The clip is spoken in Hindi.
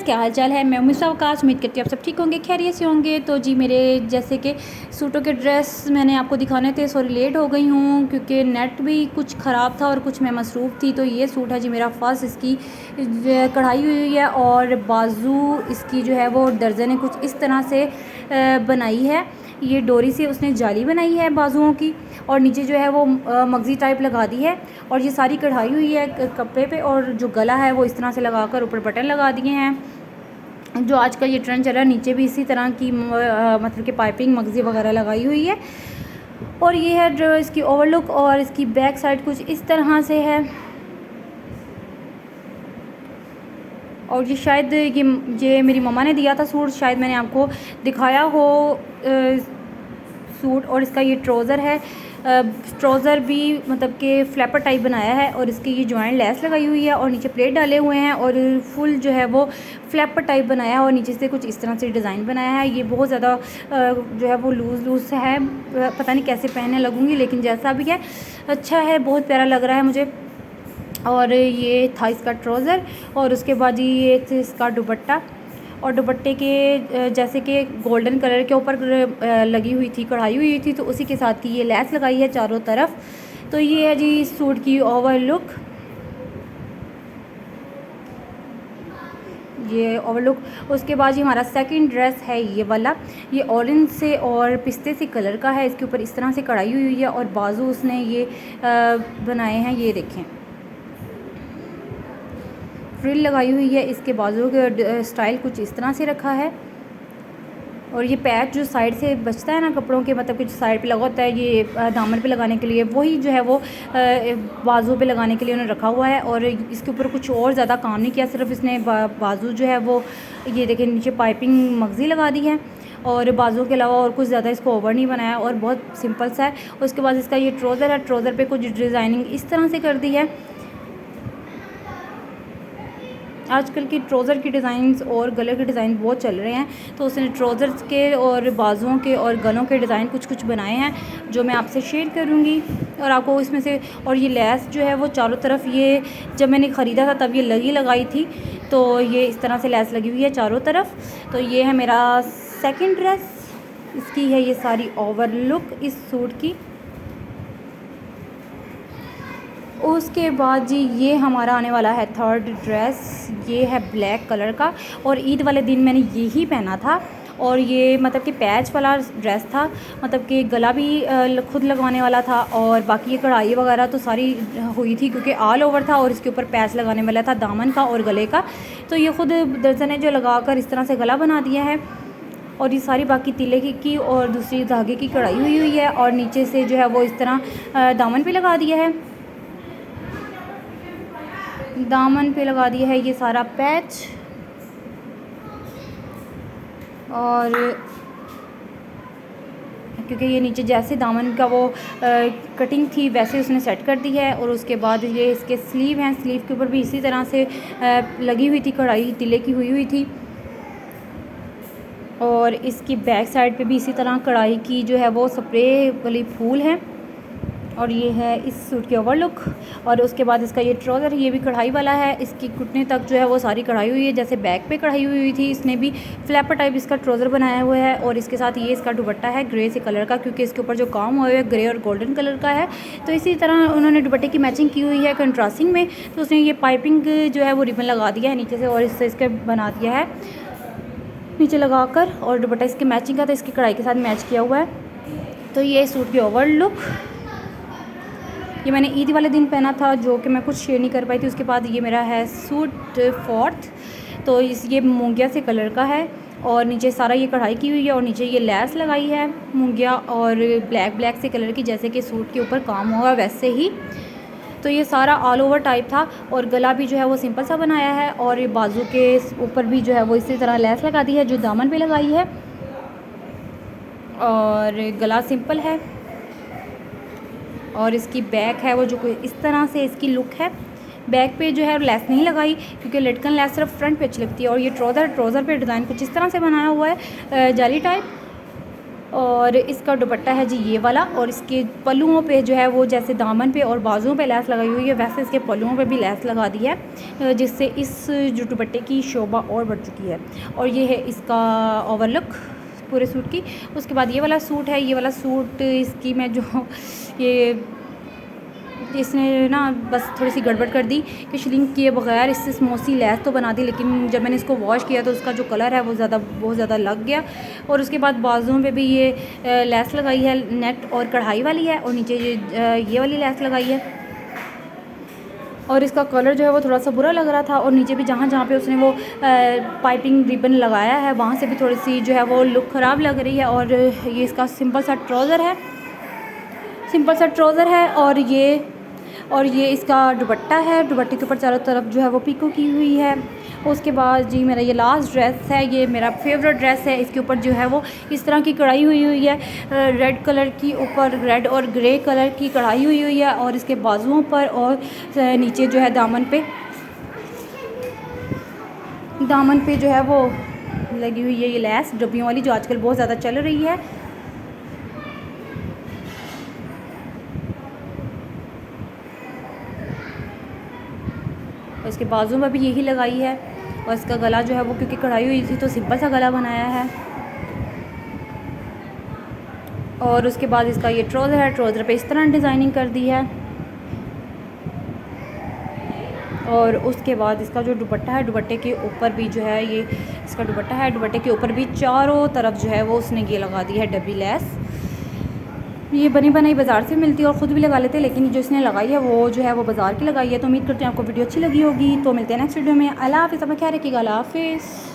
क्या हाल चाल है। मैं उम्मीद आकाश उम्मीद करती हूँ आप सब ठीक होंगे, खैरियत से होंगे। तो जी मेरे जैसे कि सूटों के ड्रेस मैंने आपको दिखाने थे, सॉरी लेट हो गई हूँ क्योंकि नेट भी कुछ ख़राब था और कुछ मैं मसरूफ़ थी। तो ये सूट है जी मेरा फर्स्ट, इसकी कढ़ाई हुई है और बाजू इसकी जो है वो दर्जन ने कुछ इस तरह से बनाई है। ये डोरी से उसने जाली बनाई है बाजुओं की और नीचे जो है वो मगज़ी टाइप लगा दी है और ये सारी कढ़ाई हुई है कपड़े पे। और जो गला है वो इस तरह से लगाकर ऊपर बटन लगा दिए हैं। जो आज का ये ट्रेंड चल रहा है, नीचे भी इसी तरह की मतलब कि पाइपिंग मगज़ी वगैरह लगाई हुई है। और ये है जो इसकी ओवरलुक और इसकी बैक साइड कुछ इस तरह से है। और ये शायद ये मेरी मम्मा ने दिया था सूट, शायद मैंने आपको दिखाया हो सूट। और इसका ये ट्राउज़र है, ट्राउज़र भी मतलब कि फ्लैपर टाइप बनाया है और इसकी ये जॉइंट लेस लगाई हुई है और नीचे प्लेट डाले हुए हैं और फुल जो है वो फ्लैपर टाइप बनाया है और नीचे से कुछ इस तरह से डिज़ाइन बनाया है। ये बहुत ज़्यादा जो है वो लूज़ है, पता नहीं कैसे पहनने लगूँगी, लेकिन जैसा भी है अच्छा है, बहुत प्यारा लग रहा है मुझे। और ये था इसका ट्राउज़र और उसके बाद ये इसका दुपट्टा। और दुपट्टे के जैसे कि गोल्डन कलर के ऊपर लगी हुई थी, कढ़ाई हुई थी, तो उसी के साथ की ये लेस लगाई है चारों तरफ। तो ये है जी सूट की ओवर लुक, ये ओवर लुक। उसके बाद ये हमारा सेकंड ड्रेस है ये वाला, ये ऑरेंज से और पिस्ते से कलर का है। इसके ऊपर इस तरह से कढ़ाई हुई है और बाजू उसने ये बनाए हैं, ये देखें फ्रिल लगाई हुई है। इसके बाजू के स्टाइल कुछ इस तरह से रखा है और ये पैच जो साइड से बचता है ना कपड़ों के, मतलब कि साइड पे लगा होता है, ये दामन पे लगाने के लिए, वही जो है वो बाजू पे लगाने के लिए उन्होंने रखा हुआ है। और इसके ऊपर कुछ और ज़्यादा काम नहीं किया, सिर्फ इसने बाजू जो है वो ये देखें नीचे पाइपिंग मगज़ी लगा दी है और बाजू के अलावा और कुछ ज़्यादा इसको ओवर नहीं बनाया और बहुत सिंपल सा है। उसके बाद इसका ये ट्राउज़र है, ट्राउज़र पे कुछ डिज़ाइनिंग इस तरह से कर दी है। आजकल की ट्राउज़र की डिज़ाइंस और गले के डिज़ाइन बहुत चल रहे हैं, तो उसने ट्राउज़र्स के और बाजुओं के और गलों के डिज़ाइन कुछ बनाए हैं जो मैं आपसे शेयर करूंगी। और आपको इसमें से, और ये लेस जो है वो चारों तरफ, ये जब मैंने ख़रीदा था तब ये लगाई थी, तो ये इस तरह से लेस लगी हुई है चारों तरफ। तो ये है मेरा सेकेंड ड्रेस, इसकी है ये सारी ओवर लुक इस सूट की। उसके बाद जी ये हमारा आने वाला है थर्ड ड्रेस, ये है ब्लैक कलर का और ईद वाले दिन मैंने यही पहना था। और ये मतलब कि पैच वाला ड्रेस था, मतलब कि गला भी खुद लगवाने वाला था और बाकी ये कढ़ाई वगैरह तो सारी हुई थी क्योंकि ऑल ओवर था और इसके ऊपर पैच लगाने वाला था दामन का और गले का। तो ये खुद दर्जन ने जो लगाकर इस तरह से गला बना दिया है और ये सारी बाकी तिले की और दूसरी धागे की कढ़ाई हुई है और नीचे से जो है वो इस तरह दामन पे लगा दिया है, दामन पे लगा दिया है ये सारा पैच। और क्योंकि ये नीचे जैसे दामन का वो कटिंग थी वैसे उसने सेट कर दी है। और उसके बाद ये इसके स्लीव हैं, स्लीव के ऊपर भी इसी तरह से लगी हुई थी कढ़ाई, तिले की हुई थी। और इसकी बैक साइड पे भी इसी तरह कढ़ाई की जो है वो स्प्रे वाली फूल है। और ये है इस सूट की ओवर लुक। और उसके बाद इसका ये ट्राउज़र, ये भी कढ़ाई वाला है, इसकी घुटने तक जो है वो सारी कढ़ाई हुई है, जैसे बैक पे कढ़ाई हुई थी। इसने भी फ्लैपर टाइप इसका ट्राउज़र बनाया हुआ है और इसके साथ ये इसका दुपट्टा है ग्रे से कलर का, क्योंकि इसके ऊपर जो काम हुआ है ग्रे और गोल्डन कलर का है। तो इसी तरह उन्होंने दुपट्टे की मैचिंग की हुई है कंट्रास्टिंग में, तो उसने ये पाइपिंग जो है वो रिबन लगा दिया है नीचे से और इससे इसके बना दिया है नीचे लगाकर। और दुपट्टा इसके मैचिंग का, तो इसकी कढ़ाई के साथ मैच किया हुआ है। तो ये सूट की ओवर लुक, ये मैंने ईद वाले दिन पहना था जो कि मैं कुछ शेयर नहीं कर पाई थी। उसके बाद ये मेरा है सूट फोर्थ, तो ये मूंगिया से कलर का है और नीचे सारा ये कढ़ाई की हुई है और नीचे ये लेस लगाई है मूंगिया और ब्लैक से कलर की, जैसे कि सूट के ऊपर काम हुआ वैसे ही। तो ये सारा ऑल ओवर टाइप था और गला भी जो है वो सिंपल सा बनाया है और ये बाजू के ऊपर भी जो है वो इसी तरह लेस लगा दी है जो दामन पे लगाई है और गला सिंपल है। और इसकी बैक है वो जो इस तरह से इसकी लुक है। बैक पे जो है लेस नहीं लगाई क्योंकि लटकन लेस सिर्फ फ्रंट पे अच्छी लगती है। और ये ट्राउज़र पे डिज़ाइन कुछ इस तरह से बनाया हुआ है जाली टाइप। और इसका दुपट्टा है जी ये वाला, और इसके पल्लुओं पे जो है वो जैसे दामन पे और बाजुओं पे लैस लगाई हुई है, वैसे इसके पल्लुओं पे भी लैस लगा दी है, जिससे इस जो दुपट्टे की शोभा और बढ़ चुकी है। और ये है इसका ओवरलुक पूरे सूट की। उसके बाद ये वाला सूट है, ये वाला सूट इसकी मैं जो ये इसने ना बस थोड़ी सी गड़बड़ कर दी कि श्रिंक किए बगैर इससे स्मोसी लैस तो बना दी, लेकिन जब मैंने इसको वॉश किया तो उसका जो कलर है वो बहुत ज़्यादा लग गया। और उसके बाद बाजुओं पे भी ये लैस लगाई है नेट और कढ़ाई वाली है, और नीचे ये वाली लैस लगाई है। और इसका कलर जो है वो थोड़ा सा बुरा लग रहा था, और नीचे भी जहाँ जहाँ पे उसने वो पाइपिंग रिबन लगाया है वहाँ से भी थोड़ी सी जो है वो लुक ख़राब लग रही है। और ये इसका सिंपल सा ट्राउज़र है, और ये इसका दुपट्टा है। दुपट्टे के ऊपर चारों तरफ जो है वो पिको की हुई है। उसके बाद जी मेरा ये लास्ट ड्रेस है, ये मेरा फेवरेट ड्रेस है। इसके ऊपर जो है वो इस तरह की कढ़ाई हुई है, रेड कलर की ऊपर रेड और ग्रे कलर की कढ़ाई हुई है, और इसके बाजुओं पर और नीचे जो है दामन पे जो है वो लगी हुई है ये लैस डब्बियों वाली, जो आजकल बहुत ज़्यादा चल रही है। और इसके बाजू में भी यही लगाई है, और इसका गला जो है वो क्योंकि कढ़ाई हुई थी तो सिंपल सा गला बनाया है। और उसके बाद इसका ये ट्राउज़र है, ट्राउज़र पे इस तरह डिज़ाइनिंग कर दी है। और उसके बाद इसका जो दुपट्टा है, दुपट्टे के ऊपर भी जो है ये इसका दुपट्टा है, दुपट्टे के ऊपर भी चारों तरफ जो है वो उसने ये लगा दी है डब्बी लैस। ये बनी बनाई बाज़ार से मिलती है और ख़ुद भी लगा लेते हैं, लेकिन जो इसने लगाई है वो जो है वो बाज़ार की लगाई है। तो उम्मीद करते हैं आपको वीडियो अच्छी लगी होगी। तो मिलते हैं नेक्स्ट वीडियो में। अल्लाह हाफ़िज़, अपना ख्याल रखिएगा। अल्लाह हाफ़िज़।